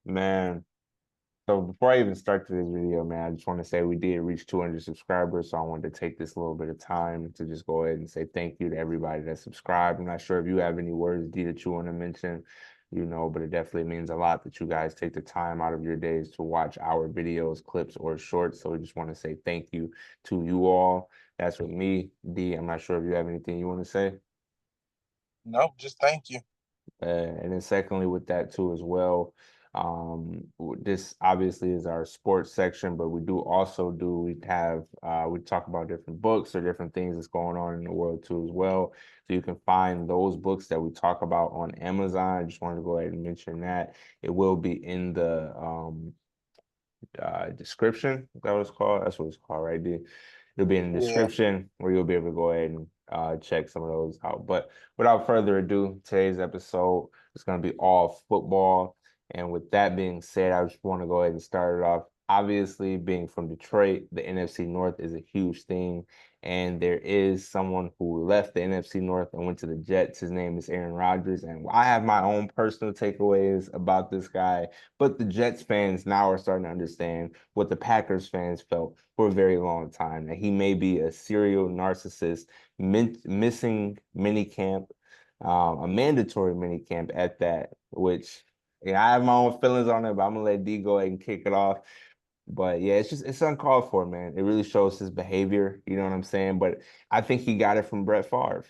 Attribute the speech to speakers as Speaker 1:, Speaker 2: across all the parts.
Speaker 1: Man, so before I even start this video, man, I just want to say we did reach 200 subscribers. So I wanted to take this little bit of time to just go ahead and say thank you to everybody that subscribed. I'm not sure if you have any words, D, that you want to mention, but it definitely means a lot that you guys take the time out of your days to watch our videos, clips, or shorts. So we just want to say thank you to you all. That's with me, D. I'm not sure if you have anything you want to say.
Speaker 2: Nope, just thank you.
Speaker 1: And then secondly, with that too as well, this obviously is our sports section, but we talk about different books or different things that's going on in the world too as well. So you can find those books that we talk about on Amazon. I just wanted to go ahead and mention that. It will be in the description. Is that what it's called? That's what it's called, right? It'll be in the
Speaker 2: Yeah.
Speaker 1: description where you'll be able to go ahead and check some of those out. But without further ado, today's episode is going to be all football. And with that being said, I just want to go ahead and start it off. Obviously, being from Detroit, the NFC North is a huge thing. And there is someone who left the NFC North and went to the Jets. His name is Aaron Rodgers. And I have my own personal takeaways about this guy. But the Jets fans now are starting to understand what the Packers fans felt for a very long time, that he may be a serial narcissist, missing minicamp, a mandatory minicamp at that, which I have my own feelings on it, but I'm gonna let D go ahead and kick it off. But yeah, it's uncalled for, man. It really shows his behavior, you know what I'm saying? But I think he got it from Brett Favre.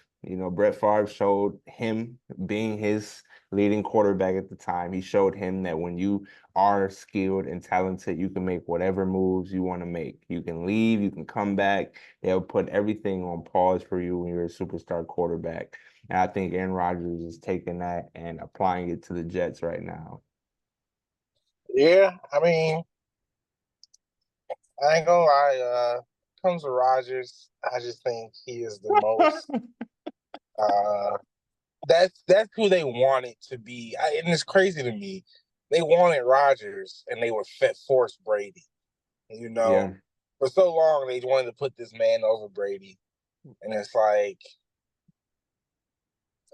Speaker 1: Brett Favre showed him being his leading quarterback at the time. He showed him that when you are skilled and talented, you can make whatever moves you want to make. You can leave, you can come back. They'll put everything on pause for you when you're a superstar quarterback. And I think Aaron Rodgers is taking that and applying it to the Jets right now.
Speaker 2: Yeah, I mean, I ain't gonna lie, comes to Rodgers, I just think he is the most uh that's who they wanted to be. And it's crazy to me. They wanted Rodgers and they were forced Brady. You know,
Speaker 1: Yeah.
Speaker 2: for so long they wanted to put this man over Brady. And it's like,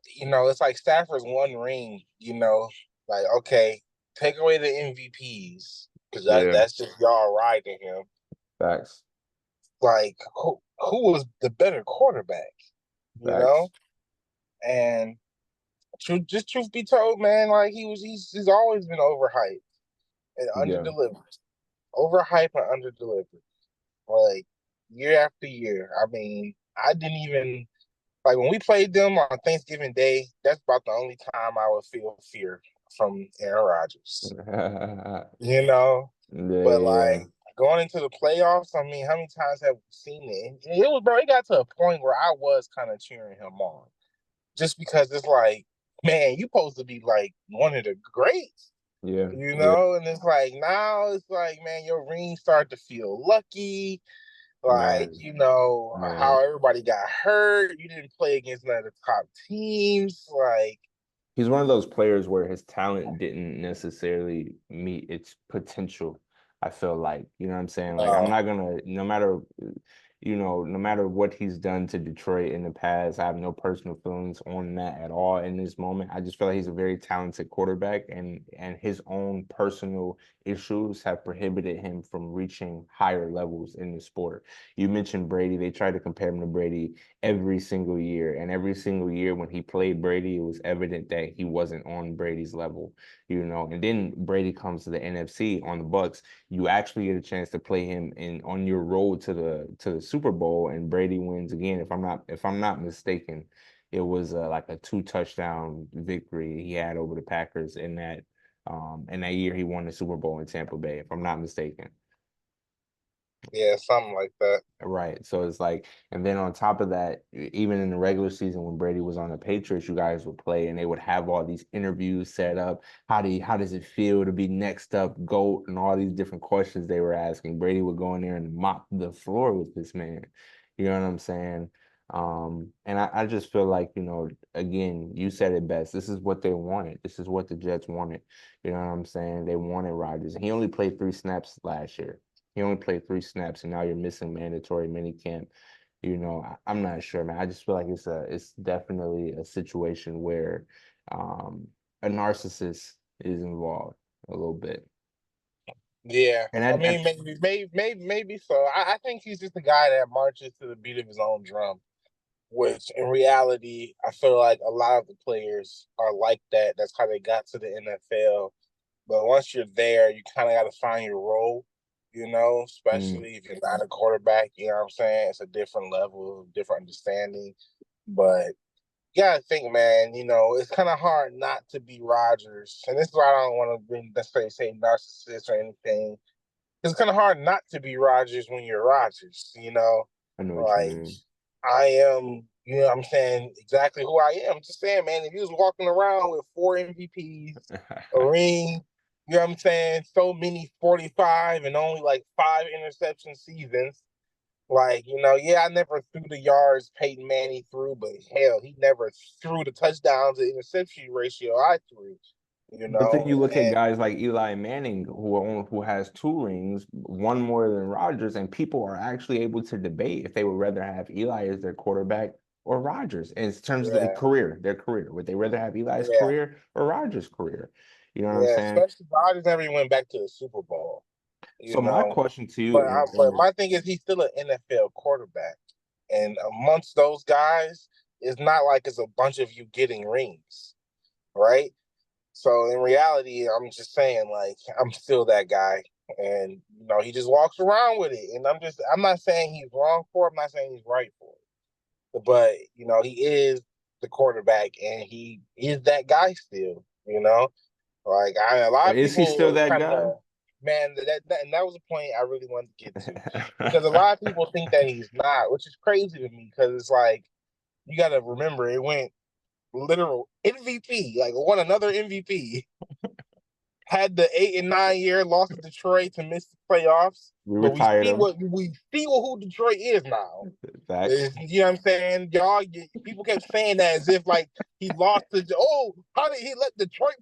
Speaker 2: it's like Stafford's one ring, like, okay, take away the MVPs because
Speaker 1: Yeah.
Speaker 2: that's just y'all riding him.
Speaker 1: Facts.
Speaker 2: Like, who was the better quarterback, you know?
Speaker 1: Facts.
Speaker 2: And truth be told, man, like he's always been overhyped and
Speaker 1: Yeah.
Speaker 2: underdelivered, overhyped and underdelivered, like year after year. I mean, I didn't even like when we played them on Thanksgiving Day. That's about the only time I would feel fear from Aaron Rodgers, you know. But
Speaker 1: Yeah.
Speaker 2: like going into the playoffs, I mean, how many times have we seen it? And it was, bro. It got to a point where I was kind of cheering him on, just because it's like, man, you supposed to be like one of the greats,
Speaker 1: Yeah.
Speaker 2: you
Speaker 1: Yeah.
Speaker 2: know? And it's like now it's like, man, your rings start to feel lucky. Like,
Speaker 1: Man.
Speaker 2: how
Speaker 1: Man.
Speaker 2: everybody got hurt. You didn't play against none of the top teams. Like,
Speaker 1: He's one of those players where his talent didn't necessarily meet its potential. I feel like, you know what I'm saying? Like, I'm
Speaker 2: no.
Speaker 1: not gonna, no matter what he's done to Detroit in the past, I have no personal feelings on that at all in this moment. I just feel like he's a very talented quarterback, and his own personal issues have prohibited him from reaching higher levels in the sport. You mentioned Brady. They tried to compare him to Brady every single year. And every single year when he played Brady, it was evident that he wasn't on Brady's level, And then Brady comes to the NFC on the Bucks. You actually get a chance to play him in on your road to the Super Bowl, and Brady wins again. If I'm not mistaken, it was like a 2 touchdown victory he had over the Packers in that year he won the Super Bowl in Tampa Bay, if I'm not mistaken.
Speaker 2: Yeah, something like that.
Speaker 1: Right. So it's like, and then on top of that, even in the regular season when Brady was on the Patriots, you guys would play and they would have all these interviews set up. How does it feel to be next up GOAT and all these different questions they were asking. Brady would go in there and mop the floor with this man. You know what I'm saying? And I just feel like, again, you said it best. This is what they wanted. This is what the Jets wanted. You know what I'm saying? They wanted Rodgers. He only played 3 snaps last year. He only played 3 snaps, and now you're missing mandatory minicamp. I'm not sure, man. I just feel like it's definitely a situation where a narcissist is involved. a little bit.
Speaker 2: Yeah,
Speaker 1: And
Speaker 2: I mean, maybe so. I think he's just a guy that marches to the beat of his own drum. Which, in reality, I feel like a lot of the players are like that. That's how they got to the NFL. But once you're there, you kind of got to find your role. Especially if you're not a quarterback. You know what I'm saying? It's a different level, different understanding. But you gotta think, man, it's kind of hard not to be Rodgers. And this is why I don't want to necessarily say narcissist or anything. It's kind of hard not to be Rodgers when you're Rodgers,
Speaker 1: I know what you
Speaker 2: Like,
Speaker 1: mean.
Speaker 2: I am, what I'm saying, exactly who I am. Just saying, man, if he was walking around with 4 MVPs, a ring, what I'm saying, so many 45 and only like 5 interception seasons, like, yeah, I never threw the yards Peyton Manning threw, but hell, he never threw the touchdowns to interception ratio I threw,
Speaker 1: But then you look at
Speaker 2: and
Speaker 1: guys like Eli Manning, who has 2 rings, one more than Rodgers, and people are actually able to debate if they would rather have Eli as their quarterback or Rodgers in terms of the
Speaker 2: yeah,
Speaker 1: career, their career. Would they rather have Eli's
Speaker 2: yeah,
Speaker 1: career or Rodgers' career? You know what I'm
Speaker 2: yeah,
Speaker 1: saying?
Speaker 2: especially Rodgers never even went back to the Super Bowl,
Speaker 1: So my question to you,
Speaker 2: But my thing is, he's still an NFL quarterback, and amongst those guys, it's not like it's a bunch of you getting rings, right? So in reality, I'm just saying, like, I'm still that guy, and he just walks around with it, and I'm not saying he's wrong for it. I'm not saying he's right for it, but he is the quarterback, and he is that guy still. Like a lot of
Speaker 1: is he
Speaker 2: people
Speaker 1: still that
Speaker 2: kind
Speaker 1: guy?
Speaker 2: of, man, and that was a point I really wanted to get to, because a lot of people think that he's not, which is crazy to me, because it's like, you got to remember, it went literal MVP, like won another MVP, had the 8 and 9 year, lost to Detroit to miss the playoffs,
Speaker 1: We
Speaker 2: but we
Speaker 1: retired
Speaker 2: see
Speaker 1: him.
Speaker 2: who Detroit is now.
Speaker 1: Facts.
Speaker 2: You know what I'm saying? People kept saying that as if like he lost to. Oh, how did he let Detroit?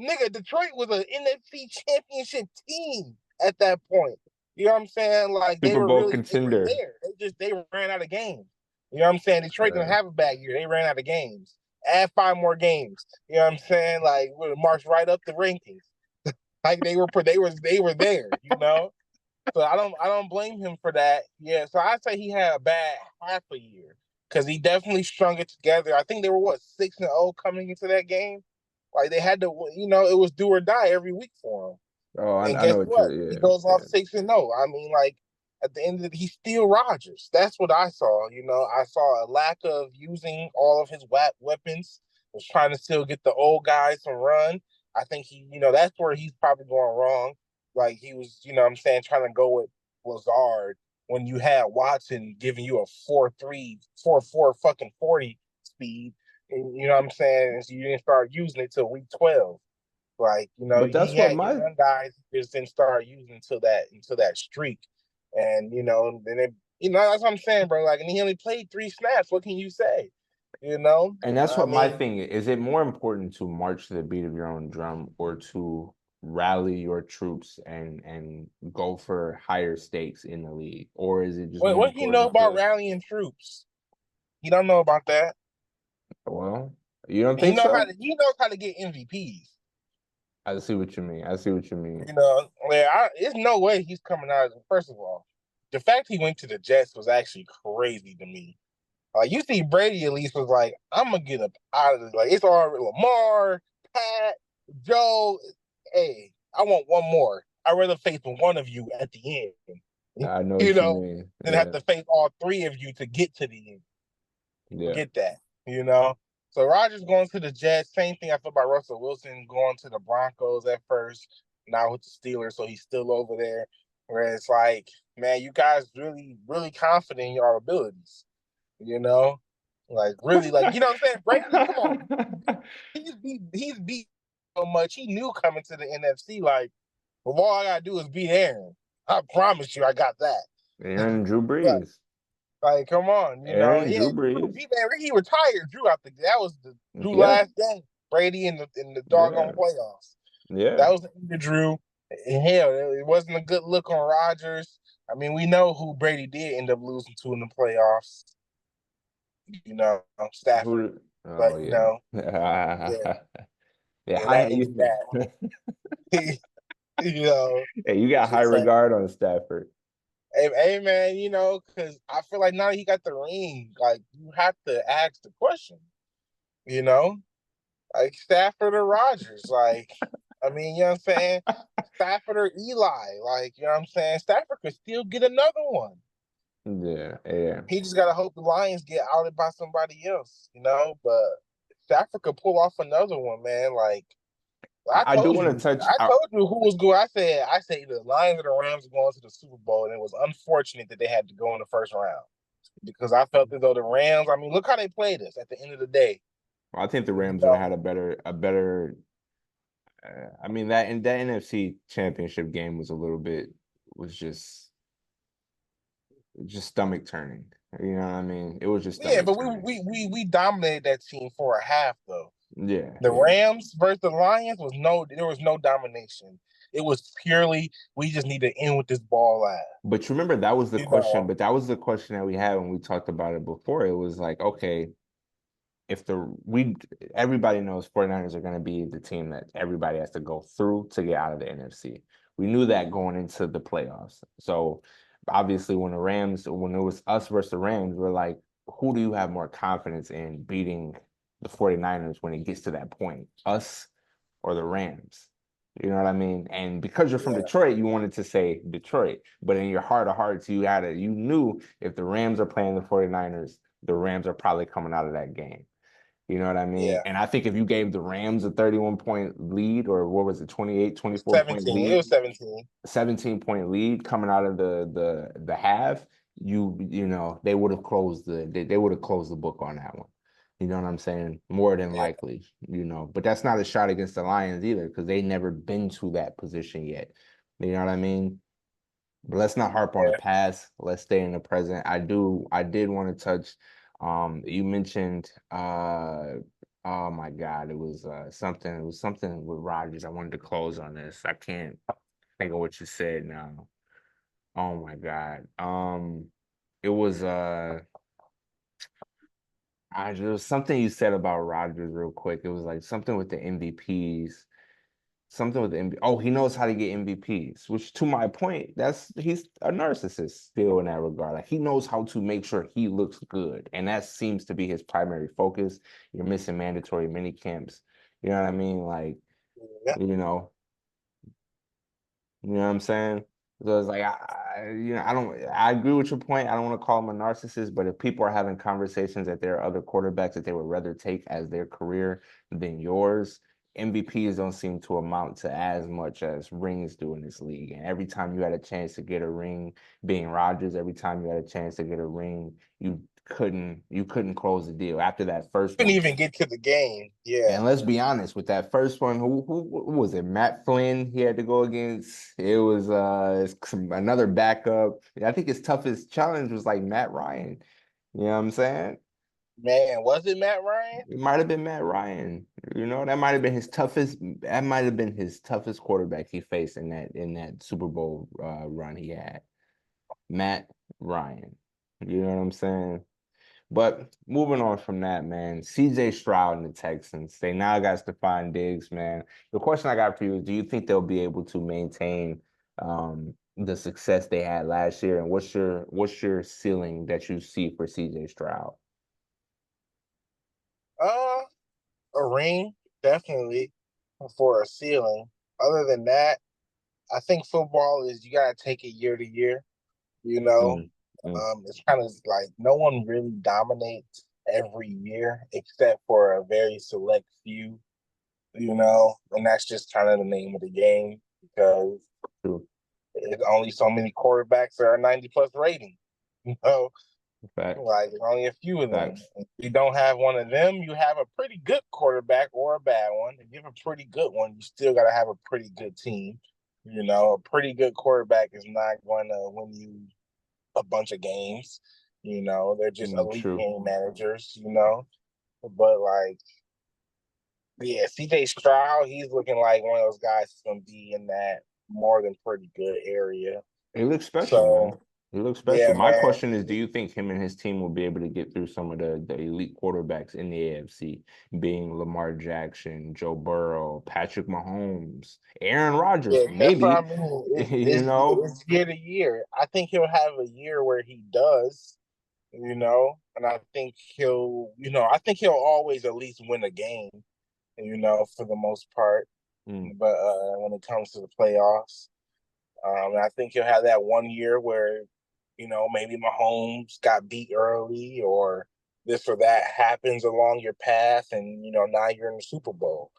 Speaker 2: Nigga, Detroit was an NFC championship team at that point. You know what I'm saying? Like
Speaker 1: Super Bowl
Speaker 2: they were
Speaker 1: contender.
Speaker 2: there. They ran out of games. You know what I'm saying? Detroit didn't have a bad year. They ran out of games. Add 5 more games. You know what I'm saying? Like we marched right up the rankings. Like they were there. So I don't blame him for that. Yeah, so I say he had a bad half a year, because he definitely strung it together. I think they were 6-0 coming into that game. Like they had to, it was do or die every week for him.
Speaker 1: Oh,
Speaker 2: And
Speaker 1: I
Speaker 2: guess
Speaker 1: know what
Speaker 2: what?
Speaker 1: you're.
Speaker 2: He
Speaker 1: Yeah,
Speaker 2: goes off
Speaker 1: yeah.
Speaker 2: 6-0. I mean, like at the end of he's still Rodgers. That's what I saw. I saw a lack of using all of his weapons. Was trying to still get the old guys to run. I think that's where he's probably going wrong. Like he was, what I'm saying, trying to go with Lazard when you had Watson giving you a 4.3, 4.4 fucking 40 speed. And, what I'm saying? So you didn't start using it till week 12. Like,
Speaker 1: But that's
Speaker 2: he
Speaker 1: what
Speaker 2: had your
Speaker 1: my
Speaker 2: young guys just didn't start using until that streak. And, then that's what I'm saying, bro. Like, and he only played 3 snaps. What can you say?
Speaker 1: And that's
Speaker 2: I
Speaker 1: what my
Speaker 2: mean,
Speaker 1: thing is. It more important to march to the beat of your own drum or to rally your troops and go for higher stakes in the league? Or is it just more
Speaker 2: what he know
Speaker 1: important
Speaker 2: about
Speaker 1: to,
Speaker 2: rallying troops? He don't know about that.
Speaker 1: well, you don't
Speaker 2: He
Speaker 1: think
Speaker 2: know how
Speaker 1: so?
Speaker 2: to he knows how to get MVPs.
Speaker 1: I see what you mean. I see what you mean.
Speaker 2: There's no way he's coming out. First of all, the fact he went to the Jets was actually crazy to me. You see, Brady at least was like, "I'm gonna get up out of this." Like it's all Lamar, Pat, Joe. Hey, I want one more. I'd rather face one of you at the end,
Speaker 1: I know
Speaker 2: you
Speaker 1: what you
Speaker 2: know,
Speaker 1: mean.
Speaker 2: than have
Speaker 1: Yeah.
Speaker 2: to face all 3 of you to get to the end.
Speaker 1: Yeah.
Speaker 2: Forget that, you know. So Rodgers going to the Jets. Same thing I feel about Russell Wilson going to the Broncos at first. Now with the Steelers, so he's still over there. Where it's like, man, you guys really, really confident in your abilities. You know, like really, like what I'm saying. Brady, come on, he's beat so much. He knew coming to the NFC, like, well, all I gotta do is beat Aaron. I promise you, I got that.
Speaker 1: Aaron Drew Brees.
Speaker 2: Like, come on,
Speaker 1: Aaron
Speaker 2: yeah,
Speaker 1: Drew
Speaker 2: Drew,
Speaker 1: Brees.
Speaker 2: he retired Drew out that was the Drew
Speaker 1: Yeah.
Speaker 2: last game. Brady in the doggone
Speaker 1: Yeah.
Speaker 2: playoffs.
Speaker 1: Yeah.
Speaker 2: That was the end of Drew. And hell, it wasn't a good look on Rodgers. I mean, we know who Brady did end up losing to in the playoffs. Stafford.
Speaker 1: Who?
Speaker 2: But
Speaker 1: Oh yeah.
Speaker 2: yeah.
Speaker 1: Yeah,
Speaker 2: and that is bad. You know,
Speaker 1: hey, you got
Speaker 2: it's
Speaker 1: high
Speaker 2: just like,
Speaker 1: regard on Stafford.
Speaker 2: hey man, you know, because I feel like now that he got the ring, like you have to ask the question, you know, like Stafford or Rodgers, like, I mean, you know what I'm saying? Stafford or Eli, like, you know what I'm saying? Stafford could still get another one.
Speaker 1: Yeah, yeah.
Speaker 2: He just gotta hope the Lions get outed by somebody else, you know. But Stafford could pull off another one, man. Like I
Speaker 1: I do
Speaker 2: told
Speaker 1: want to
Speaker 2: you,
Speaker 1: touch.
Speaker 2: I told you who was good. I said the Lions or the Rams are going to the Super Bowl, and it was unfortunate that they had to go in the first round because I felt as though the Rams. I mean, look how they played us at the end of the day.
Speaker 1: I think the
Speaker 2: You
Speaker 1: Rams would have
Speaker 2: know,
Speaker 1: had a better. I mean that in that NFC Championship game was a little bit was just stomach turning. You know what I mean? It was just
Speaker 2: yeah,
Speaker 1: stomach
Speaker 2: but we
Speaker 1: turning.
Speaker 2: we we we dominated that team for a half though.
Speaker 1: Yeah,
Speaker 2: The
Speaker 1: yeah.
Speaker 2: Rams versus the Lions there was no domination. It was purely we just need to end with this ball last.
Speaker 1: But you remember that was the
Speaker 2: You
Speaker 1: question.
Speaker 2: know,
Speaker 1: But that was the question that we had when we talked about it before. It was like, okay, if the we everybody knows 49ers are going to be the team that everybody has to go through to get out of the NFC. We knew that going into the playoffs. So obviously when it was us versus the Rams, we're like, who do you have more confidence in beating the 49ers when it gets to that point? Us or the Rams? You know what I mean? And because you're from
Speaker 2: yeah,
Speaker 1: Detroit, you wanted to say Detroit. But in your heart of hearts, you knew if the Rams are playing the 49ers, the Rams are probably coming out of that game. You know what I mean?
Speaker 2: yeah.
Speaker 1: And I think if you gave the Rams a 31-point lead, or what was it, 28, 24-point
Speaker 2: 17. It
Speaker 1: lead,
Speaker 2: was 17.
Speaker 1: 17-point lead coming out of the half, you know, they would have closed they would have closed the book on that one. You know what I'm saying? More than
Speaker 2: Yeah,
Speaker 1: likely, you know. But that's not a shot against the Lions either, because they never been to that position yet. You know what I mean? But let's not harp on the
Speaker 2: yeah.
Speaker 1: past. Let's stay in the present. I did want to touch you mentioned oh my God, it was something with Rodgers. I wanted to close on this. I can't think of what you said now. Oh my God. It was there was something you said about Rodgers real quick. It was like something with the MVPs. Something with the MVP. Oh, he knows how to get MVPs, which to my point, he's a narcissist still in that regard. Like he knows how to make sure he looks good, and that seems to be his primary focus. You're missing mandatory mini camps. You know what I mean? Like,
Speaker 2: Yeah.
Speaker 1: you know, you know what I'm saying? So it's like I agree with your point. I don't want to call him a narcissist, but if people are having conversations that there are other quarterbacks that they would rather take as their career than yours, MVPs don't seem to amount to as much as rings do in this league. And every time you had a chance to get a ring, being Rodgers, every time you had a chance to get a ring, you couldn't close the deal after that first
Speaker 2: Couldn't
Speaker 1: one.
Speaker 2: even get to the game. Yeah.
Speaker 1: And let's be honest, with that first one, who was it? Matt Flynn he had to go against. It was another backup. I think his toughest challenge was like Matt Ryan. You know what I'm saying?
Speaker 2: Man, was it Matt Ryan?
Speaker 1: It might have been Matt Ryan. You know, that might have been his toughest quarterback he faced in that Super Bowl run he had. Matt Ryan. You know what I'm saying? But moving on from that, man, CJ Stroud and the Texans, they now got Stephon Diggs, man. The question I got for you is, do you think they'll be able to maintain the success they had last year? And what's your ceiling that you see for CJ Stroud?
Speaker 2: Uh, a ring, definitely for a ceiling. Other than that, I think football is you gotta take it year to year. You know,
Speaker 1: Mm, mm,
Speaker 2: it's kind of like no one really dominates every year except for a very select few. You know, and that's just kind of the name of the game because
Speaker 1: true.
Speaker 2: there's only so many quarterbacks that are 90 plus rating. You know,
Speaker 1: Facts.
Speaker 2: like there's only a few of them.
Speaker 1: Facts.
Speaker 2: If you don't have one of them, you have a pretty good quarterback or a bad one. If you have a pretty good one, you still got to have a pretty good team. You know, a pretty good quarterback is not going to win you a bunch of games. You know, they're just elite
Speaker 1: True.
Speaker 2: game managers. You know, but like, yeah, CJ Stroud, he's looking like one of those guys that's going to be in that more than pretty good area.
Speaker 1: He looks special,
Speaker 2: So
Speaker 1: man. He looks
Speaker 2: Yeah,
Speaker 1: special. My
Speaker 2: man.
Speaker 1: question is, do you think him and his team will be able to get through some of the elite quarterbacks in the AFC, being Lamar Jackson, Joe Burrow, Patrick Mahomes, Aaron
Speaker 2: Yeah,
Speaker 1: Rodgers,
Speaker 2: that's what I
Speaker 1: maybe,
Speaker 2: mean.
Speaker 1: you know?
Speaker 2: It's year to year. I think he'll have a year where he does, and I think I think he'll always at least win a game, for the most part.
Speaker 1: Mm.
Speaker 2: But when it comes to the playoffs, I think he'll have that one year where, maybe Mahomes got beat early or this or that happens along your path, and now you're in the Super Bowl.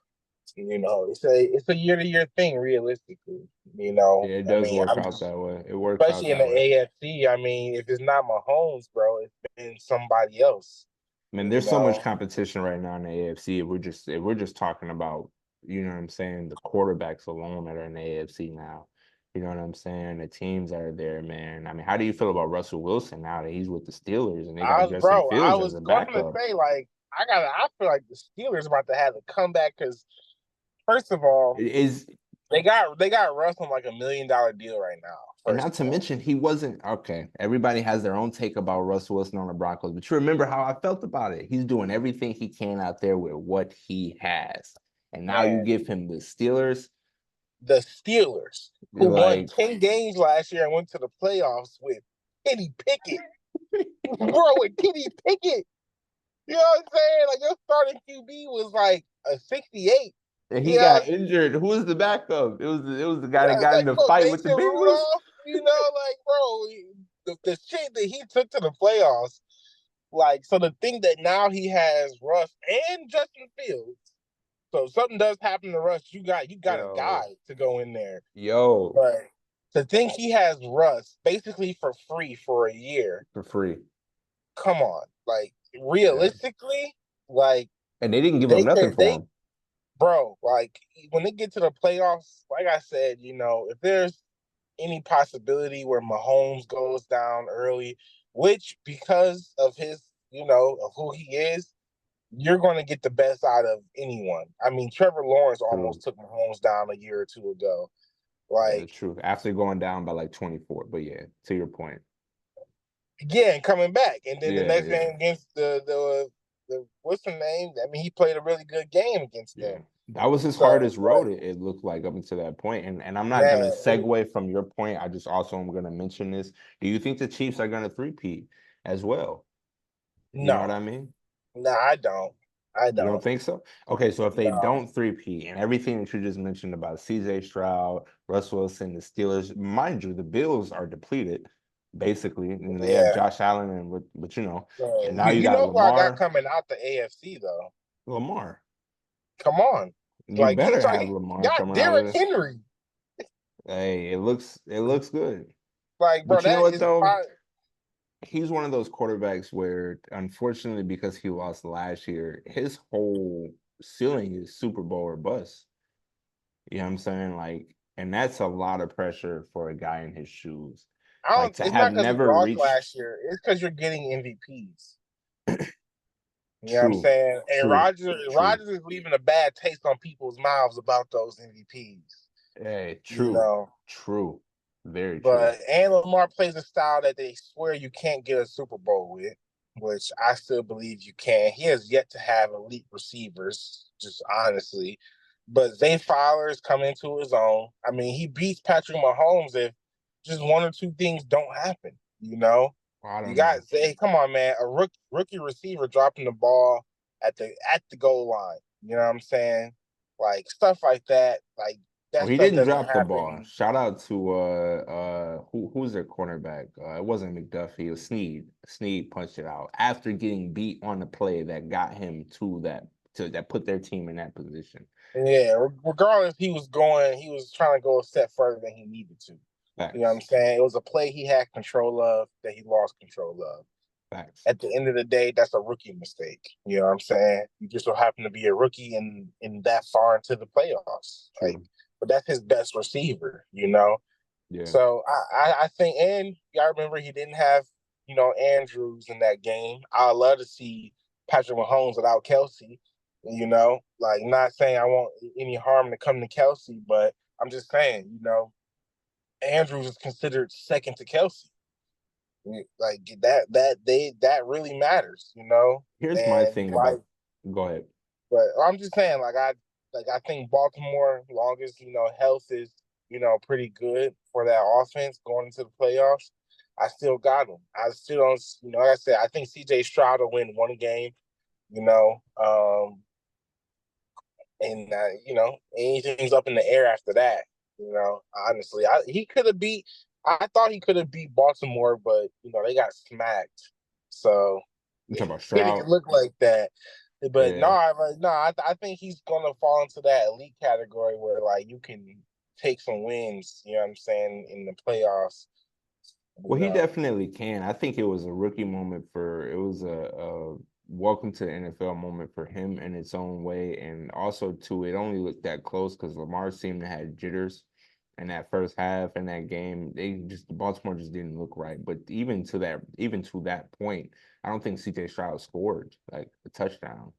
Speaker 2: It's a year to year thing, realistically.
Speaker 1: Yeah, it
Speaker 2: I
Speaker 1: does
Speaker 2: mean,
Speaker 1: work out that way. It works out
Speaker 2: especially in
Speaker 1: that
Speaker 2: the
Speaker 1: way.
Speaker 2: AFC. I mean, if it's not Mahomes, bro, it's been somebody else.
Speaker 1: I mean,
Speaker 2: You
Speaker 1: there's so much
Speaker 2: know,
Speaker 1: competition right now in the AFC. If we're just talking about, you know what I'm saying, the quarterbacks alone that are in the AFC now. You know what I'm saying? The teams that are there, man. I mean, how do you feel about Russell Wilson now that he's with the Steelers and they got Justin
Speaker 2: I
Speaker 1: Fields as
Speaker 2: was
Speaker 1: a
Speaker 2: going to
Speaker 1: backup?
Speaker 2: say like I feel like the Steelers about to have a comeback because first of all,
Speaker 1: Is
Speaker 2: they got Russ on like $1 million deal right now.
Speaker 1: And
Speaker 2: First
Speaker 1: not
Speaker 2: of
Speaker 1: to
Speaker 2: all,
Speaker 1: mention, he wasn't okay. Everybody has their own take about Russell Wilson on the Broncos, but you remember how I felt about it. He's doing everything he can out there with what he has. And now you
Speaker 2: man,
Speaker 1: give him the Steelers.
Speaker 2: the Steelers who
Speaker 1: You're
Speaker 2: won
Speaker 1: like,
Speaker 2: 10 games last year and went to the playoffs with Kenny Pickett, bro, with Kenny Pickett. You know what I'm saying? Like your starting QB was like a 68.
Speaker 1: and he
Speaker 2: Yeah,
Speaker 1: got injured. Who was the backup? It was the guy that
Speaker 2: yeah,
Speaker 1: got in
Speaker 2: like
Speaker 1: the fight with the
Speaker 2: Mason
Speaker 1: Bengals.
Speaker 2: Rudolph. Like bro, the shit that he took to the playoffs. Like so, the thing that now he has Russ and Justin Fields. So if something does happen to Russ, you got a
Speaker 1: Yo,
Speaker 2: guy to go in there.
Speaker 1: yo,
Speaker 2: But to think he has Russ basically for free for a year,
Speaker 1: for free.
Speaker 2: come on. Like
Speaker 1: Yeah.
Speaker 2: realistically, like
Speaker 1: And they didn't give up
Speaker 2: they
Speaker 1: nothing
Speaker 2: can
Speaker 1: for
Speaker 2: they
Speaker 1: him.
Speaker 2: bro, like when they get to the playoffs, like I said, if there's any possibility where Mahomes goes down early, which because of his, of who he is, you're going to get the best out of anyone. I mean, Trevor Lawrence
Speaker 1: True.
Speaker 2: almost took Mahomes down a year or two ago.
Speaker 1: Yeah,
Speaker 2: Like,
Speaker 1: true. After going down by like 24. But yeah, to your point.
Speaker 2: again, coming back, and then the
Speaker 1: Yeah,
Speaker 2: next
Speaker 1: yeah.
Speaker 2: game against the what's the name? I mean, he played a really good game against
Speaker 1: Yeah.
Speaker 2: them.
Speaker 1: That was his
Speaker 2: So,
Speaker 1: hardest road, it looked like up until that point. And I'm not gonna
Speaker 2: man,
Speaker 1: segue from your point. I just also am gonna mention this. Do you think the Chiefs are gonna three-peat as well? You know what
Speaker 2: no,
Speaker 1: I mean?
Speaker 2: no, I don't. I
Speaker 1: You don't
Speaker 2: don't.
Speaker 1: think so? Okay, so if they
Speaker 2: No.
Speaker 1: don't three-peat and everything that you just mentioned about CJ Stroud, Russell Wilson, the Steelers, mind you, the Bills are depleted, basically, and they have
Speaker 2: Yeah.
Speaker 1: Josh Allen and but and now
Speaker 2: You,
Speaker 1: you
Speaker 2: you
Speaker 1: got
Speaker 2: know who I got
Speaker 1: Lamar.
Speaker 2: coming out the AFC though?
Speaker 1: Lamar.
Speaker 2: Come on,
Speaker 1: You
Speaker 2: like
Speaker 1: better have
Speaker 2: he
Speaker 1: Lamar
Speaker 2: got
Speaker 1: coming out
Speaker 2: Derrick
Speaker 1: of it.
Speaker 2: Henry.
Speaker 1: Hey, it looks good.
Speaker 2: Like, bro,
Speaker 1: But you know
Speaker 2: that
Speaker 1: what
Speaker 2: is
Speaker 1: though?
Speaker 2: probably
Speaker 1: He's one of those quarterbacks where, unfortunately, because he lost last year, his whole ceiling is Super Bowl or bust. You know what I'm saying? Like, and that's a lot of pressure for a guy in his shoes.
Speaker 2: I
Speaker 1: Like
Speaker 2: don't.
Speaker 1: to
Speaker 2: It's
Speaker 1: have
Speaker 2: not because he
Speaker 1: never
Speaker 2: lost
Speaker 1: reached
Speaker 2: last year. It's because you're getting MVPs. You know what I'm
Speaker 1: true,
Speaker 2: saying? And
Speaker 1: true, true.
Speaker 2: Rodgers is leaving a bad taste on people's mouths about those MVPs.
Speaker 1: Hey,
Speaker 2: You
Speaker 1: true,
Speaker 2: know,
Speaker 1: true, very true.
Speaker 2: but Lamar plays a style that they swear you can't get a Super Bowl with, which I still believe you can. He has yet to have elite receivers, just honestly. But Zay Flowers coming into his own. I mean, he beats Patrick Mahomes if just one or two things don't happen.
Speaker 1: I
Speaker 2: You
Speaker 1: don't
Speaker 2: got
Speaker 1: know.
Speaker 2: Zay. Come on, man, a rookie receiver dropping the ball at the goal line. You know what I'm saying? Like stuff like that. Like
Speaker 1: Oh,
Speaker 2: that
Speaker 1: he
Speaker 2: stuff
Speaker 1: didn't
Speaker 2: doesn't
Speaker 1: drop the ball.
Speaker 2: happen.
Speaker 1: Shout out to who's their cornerback? It wasn't McDuffie, it was Sneed. Sneed punched it out after getting beat on the play that got him that put their team in that position.
Speaker 2: Yeah, regardless, he was trying to go a step further than he needed to. You know what I'm
Speaker 1: Facts.
Speaker 2: saying? It was a play he had control of that he lost control of.
Speaker 1: Facts.
Speaker 2: At the end of the day, that's a rookie mistake. You know what I'm saying? You just so happen to be a rookie in that far into the playoffs. Like,
Speaker 1: True.
Speaker 2: but that's his best receiver.
Speaker 1: Yeah.
Speaker 2: So I think, and y'all remember he didn't have, Andrews in that game. I love to see Patrick Mahomes without Kelsey. Like not saying I want any harm to come to Kelsey, but I'm just saying, Andrews is considered second to Kelsey. Like that really matters, you know.
Speaker 1: Here's my
Speaker 2: And
Speaker 1: thing
Speaker 2: like,
Speaker 1: about. Go ahead.
Speaker 2: but I'm just saying, I think Baltimore, long as health is pretty good for that offense going into the playoffs, I still got them. I still don't, like I said, I think CJ Stroud will win one game, you know, and anything's up in the air after that. Honestly, he could have beat. I thought he could have beat Baltimore, but they got smacked. So
Speaker 1: You talking about
Speaker 2: it didn't
Speaker 1: Stroud?
Speaker 2: look like that. But no,
Speaker 1: Yeah.
Speaker 2: I think he's gonna fall into that elite category where like you can take some wins. You know what I'm saying in the playoffs. You
Speaker 1: Well, he
Speaker 2: know,
Speaker 1: definitely can. I think it was a rookie moment for it was a welcome to the NFL moment for him in its own way. And also too, it only looked that close because Lamar seemed to have jitters in that first half in that game. Baltimore just didn't look right. But even to that point, I don't think CJ Stroud scored like a touchdown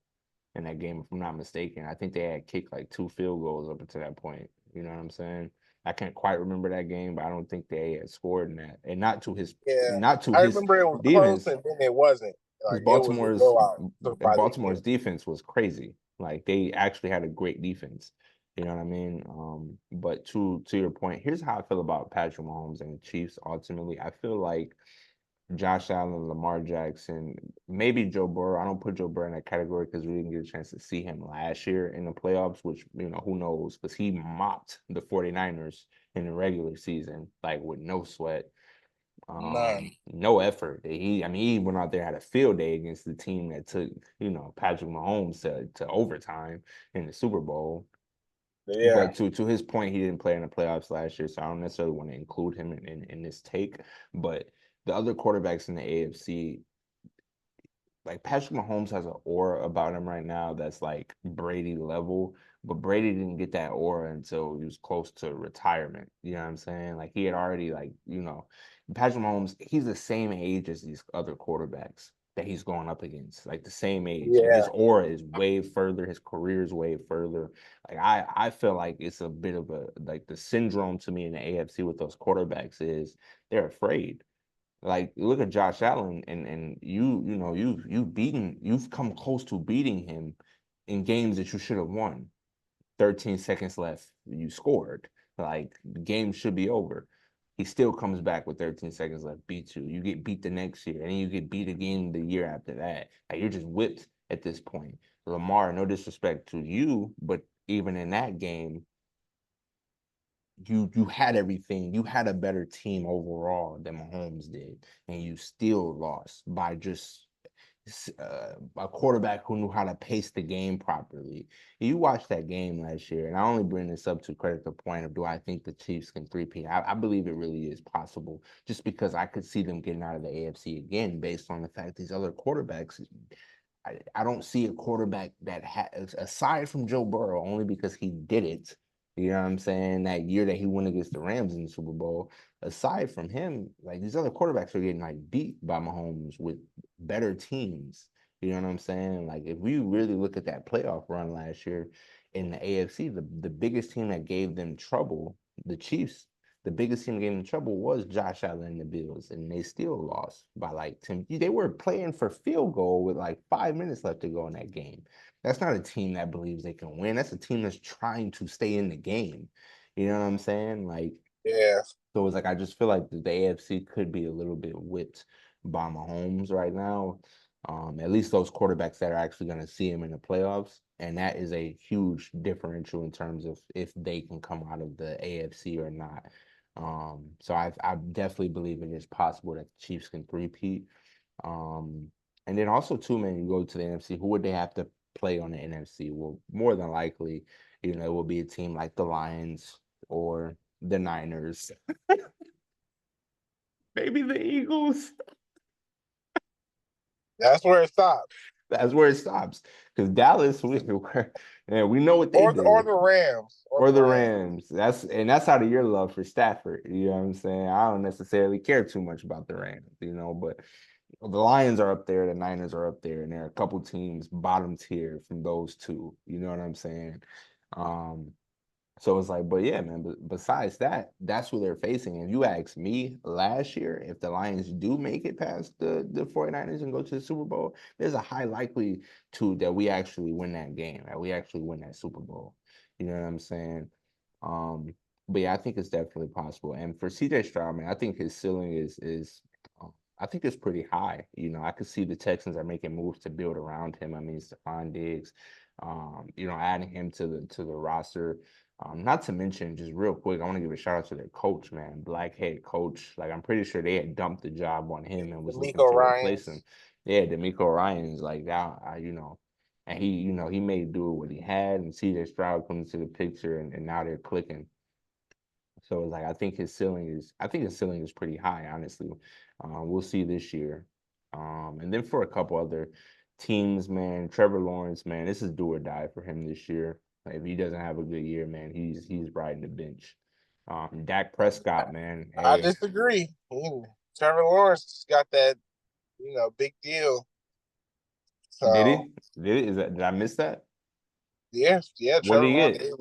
Speaker 1: in that game, if I'm not mistaken. I think they had kicked like 2 field goals up until that point. You know what I'm saying? I can't quite remember that game, but I don't think they had scored in that, and
Speaker 2: yeah,
Speaker 1: not to
Speaker 2: I
Speaker 1: his
Speaker 2: remember it was close
Speaker 1: defense,
Speaker 2: and then it wasn't.
Speaker 1: because
Speaker 2: Like it was a blowout by the
Speaker 1: Baltimore's
Speaker 2: end.
Speaker 1: defense was crazy. Like they actually had a great defense. You know what I mean? But to your point, here's how I feel about Patrick Mahomes and the Chiefs. Ultimately, I feel like Josh Allen, Lamar Jackson, maybe Joe Burrow. I don't put Joe Burrow in that category because we didn't get a chance to see him last year in the playoffs, which, who knows? Because he mopped the 49ers in the regular season, like with no sweat,
Speaker 2: None.
Speaker 1: no effort. He went out there, had a field day against the team that took, Patrick Mahomes to overtime in the Super Bowl.
Speaker 2: Yeah,
Speaker 1: But to his point, he didn't play in the playoffs last year, so I don't necessarily want to include him in this take. But the other quarterbacks in the AFC, like Patrick Mahomes has an aura about him right now that's like Brady level, but Brady didn't get that aura until he was close to retirement. You know what I'm saying? Like he had already Patrick Mahomes, he's the same age as these other quarterbacks that he's going up against, like the same age. And his
Speaker 2: yeah.
Speaker 1: aura is way further, his career is way further. Like I feel like it's a bit of a like the syndrome to me in the AFC with those quarterbacks is they're afraid. Like look at Josh Allen and you've come close to beating him in games that you should have won. 13 seconds left, you scored. Like the game should be over. He still comes back with 13 seconds left, beats you. You get beat the next year, and then you get beat again the year after that. Like you're just whipped at this point. Lamar, no disrespect to you, but even in that game, you had everything. You had a better team overall than Mahomes did, and you still lost by just a quarterback who knew how to pace the game properly. You watched that game last year, and I only bring this up to credit the point of do I think the Chiefs can three-peat? I believe it really is possible, just because I could see them getting out of the AFC again based on the fact these other quarterbacks. I don't see a quarterback that has, aside from Joe Burrow, only because he did it. You know what I'm saying? That year that he went against the Rams in the Super Bowl. Aside from him, like these other quarterbacks are getting like beat by Mahomes with better teams. You know what I'm saying? Like if we really look at that playoff run last year in the AFC, the biggest team that gave them trouble, the Chiefs, the biggest team getting in trouble was Josh Allen and the Bills, and they still lost by like 10. They were playing for field goal with like 5 minutes left to go in that game. That's not a team that believes they can win. That's a team that's trying to stay in the game. You know what I'm saying? Like,
Speaker 2: Yeah,
Speaker 1: so it's like I just feel like the AFC could be a little bit whipped by Mahomes right now. At least those quarterbacks that are actually going to see him in the playoffs, and that is a huge differential in terms of if they can come out of the AFC or not. So I definitely believe it is possible that the Chiefs can three-peat. Um, and then also too, man, you go to the NFC, who would they have to play on the NFC? Well, more than likely, it will be a team like the Lions or the Niners, maybe the Eagles.
Speaker 2: that's where it stops.
Speaker 1: That's where it stops. Because Dallas, we know what they
Speaker 2: Or
Speaker 1: do.
Speaker 2: the Rams. Or
Speaker 1: Or
Speaker 2: the
Speaker 1: the
Speaker 2: Rams.
Speaker 1: Rams. That's out of your love for Stafford. You know what I'm saying? I don't necessarily care too much about the Rams, but the Lions are up there, the Niners are up there, and there are a couple teams bottom tier from those two. You know what I'm saying? Um, So it's like, but yeah, man, but besides that, that's who they're facing. If you ask me last year, if the Lions do make it past the 49ers and go to the Super Bowl, there's a high likelihood that we actually win that game, that we actually win that Super Bowl. You know what I'm saying? Um, but yeah, I think it's definitely possible. And for CJ Stroud, man, I think his ceiling is I think it's pretty high. You know, I could see the Texans are making moves to build around him. I mean, Stephon Diggs, adding him to the roster. Not to mention, just real quick, I want to give a shout out to their coach, man, black head coach. Like I'm pretty sure they had dumped the job on him and was looking
Speaker 2: D'Amico
Speaker 1: to replace him.
Speaker 2: Ryans.
Speaker 1: Yeah, D'Amico Ryan's like that, and he made do with what he had, and CJ Stroud comes into the picture, and now they're clicking. So it's like I think his ceiling is pretty high, honestly. We'll see this year. And then for a couple other teams, man, Trevor Lawrence, man, this is do or die for him this year. If he doesn't have a good year, man, he's riding the bench. Dak Prescott, man,
Speaker 2: I
Speaker 1: hey,
Speaker 2: disagree. Trevor Lawrence got that, big deal.
Speaker 1: did
Speaker 2: So
Speaker 1: he? Did I miss that?
Speaker 2: yeah,
Speaker 1: What did
Speaker 2: Trevor
Speaker 1: he
Speaker 2: Lawrence,
Speaker 1: get?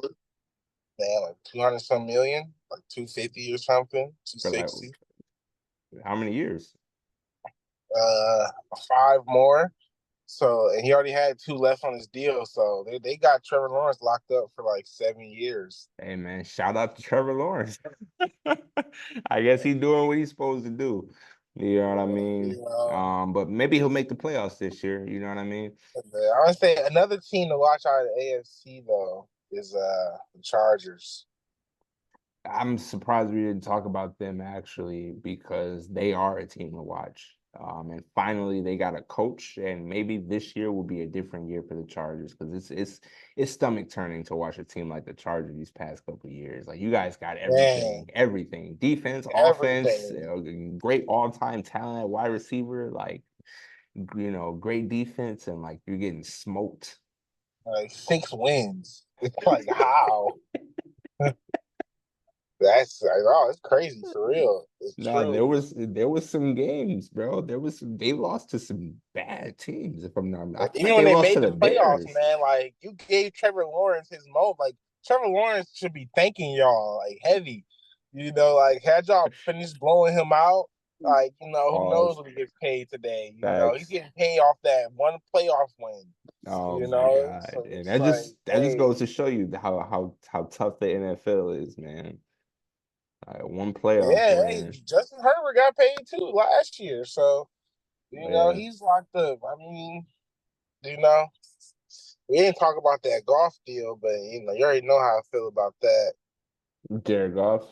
Speaker 2: man, like 200 some million, like 250 or something,
Speaker 1: For like
Speaker 2: 260.
Speaker 1: how many years?
Speaker 2: Uh, five more. So and he already had two left on his deal. So they got Trevor Lawrence locked up for like 7 years.
Speaker 1: Hey man, shout out to Trevor Lawrence. I guess he's doing what he's supposed to do. You know what I mean? But maybe he'll make the playoffs this year. You know what I mean?
Speaker 2: I would say another team to watch out of the AFC though is the Chargers.
Speaker 1: I'm surprised we didn't talk about them actually because they are a team to watch. And finally they got a coach, and maybe this year will be a different year for the Chargers because it's stomach turning to watch a team like the Chargers these past couple of years. Like you guys got
Speaker 2: Man,
Speaker 1: everything, defense, offense,
Speaker 2: everything.
Speaker 1: great all time talent at wide receiver, like great defense, and like you're getting smoked.
Speaker 2: Like 6 wins. It's like how? That's like, oh, it's crazy for real. It's
Speaker 1: No,
Speaker 2: true.
Speaker 1: there was some games, bro. They lost to some bad teams. If I'm not, I feel
Speaker 2: Even
Speaker 1: like
Speaker 2: when
Speaker 1: they
Speaker 2: they
Speaker 1: lost to
Speaker 2: made
Speaker 1: the
Speaker 2: the playoffs,
Speaker 1: Bears.
Speaker 2: man, like you gave Trevor Lawrence his mo. Like Trevor Lawrence should be thanking y'all like heavy. Like had y'all finished blowing him out, like who knows
Speaker 1: Pause.
Speaker 2: what he gets paid today. He's
Speaker 1: Facts.
Speaker 2: getting paid off that one playoff win.
Speaker 1: Oh my God.
Speaker 2: So
Speaker 1: And
Speaker 2: it's like,
Speaker 1: that just
Speaker 2: hey,
Speaker 1: goes to show you how tough the NFL is, man. One playoff
Speaker 2: yeah, hey,
Speaker 1: win.
Speaker 2: Justin Herbert got paid too last year, so
Speaker 1: Yeah.
Speaker 2: he's locked up. I mean, you know, we didn't talk about that golf deal, but you already know how I feel about that.
Speaker 1: Jared Goff.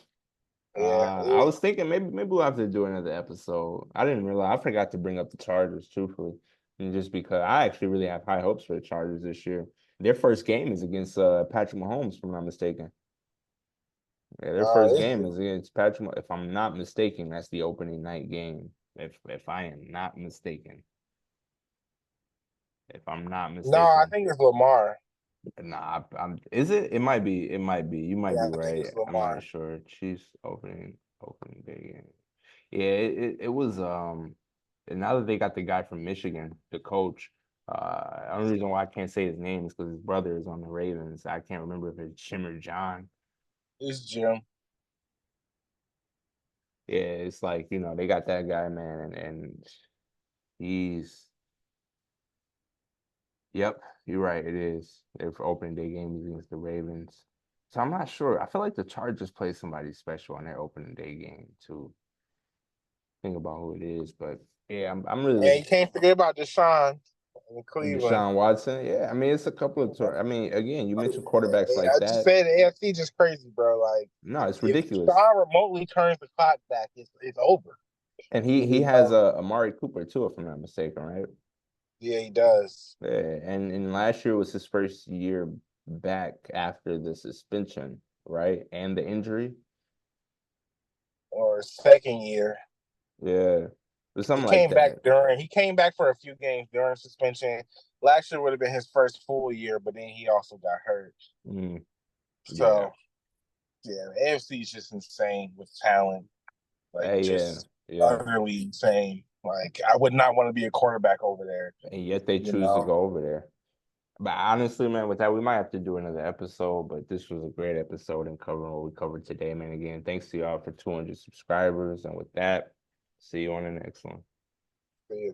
Speaker 2: Yeah,
Speaker 1: I was thinking maybe we'll have to do another episode. I didn't realize I forgot to bring up the Chargers, truthfully. And just because I actually really have high hopes for the Chargers this year. Their first game is against Patrick Mahomes, if I'm not mistaken. Yeah, their first
Speaker 2: it's
Speaker 1: game is against Patrick. If I'm not mistaken, that's the opening night game. If I am not mistaken. If I'm not
Speaker 2: no, I
Speaker 1: mistaken.
Speaker 2: think it's Lamar.
Speaker 1: Nah, is it? It might be. It might be. You might
Speaker 2: Yeah,
Speaker 1: be
Speaker 2: I think
Speaker 1: right.
Speaker 2: it's
Speaker 1: I'm not
Speaker 2: Lamar.
Speaker 1: sure. Chiefs opening day game. Yeah, it was and now that they got the guy from Michigan, the coach, the only reason why I can't say his name is because his brother is on the Ravens. I can't remember if it's Jim or John.
Speaker 2: It's Jim.
Speaker 1: Yeah, it's like, they got that guy, man, and he's yep, you're right, it is. Their opening day game is against the Ravens. So I'm not sure. I feel like the Chargers play somebody special on their opening day game too. Think about who it is, but yeah, I'm really
Speaker 2: And
Speaker 1: looking
Speaker 2: you can't forget about Deshaun in Cleveland.
Speaker 1: Deshaun Watson. Yeah, I mean it's a couple of I mean, again, you mentioned quarterbacks like
Speaker 2: I just
Speaker 1: that.
Speaker 2: said the AFC just crazy, bro. Like
Speaker 1: No, it's
Speaker 2: if
Speaker 1: ridiculous.
Speaker 2: Deshaun remotely turns the clock back, it's over.
Speaker 1: And he
Speaker 2: You
Speaker 1: has
Speaker 2: know?
Speaker 1: a Amari Cooper too, if I'm not mistaken, right?
Speaker 2: Yeah, he does.
Speaker 1: Yeah, and last year was his first year back after the suspension, right? And the injury.
Speaker 2: Or second year.
Speaker 1: Yeah. Or
Speaker 2: He
Speaker 1: something like
Speaker 2: came back
Speaker 1: that.
Speaker 2: during. He came back for a few games during suspension. Last year would have been his first full year, but then he also got hurt.
Speaker 1: Mm, yeah.
Speaker 2: So yeah, the AFC is just insane with talent, like
Speaker 1: Hey, yeah,
Speaker 2: just
Speaker 1: yeah.
Speaker 2: utterly insane. Like I would not want to be a quarterback over there.
Speaker 1: And yet they
Speaker 2: You
Speaker 1: choose to
Speaker 2: know,
Speaker 1: go over there. But honestly, man, with that, we might have to do another episode. But this was a great episode and covering what we covered today, man. Again, thanks to y'all for 200 subscribers. And with that, see you on the next one.
Speaker 2: Yeah.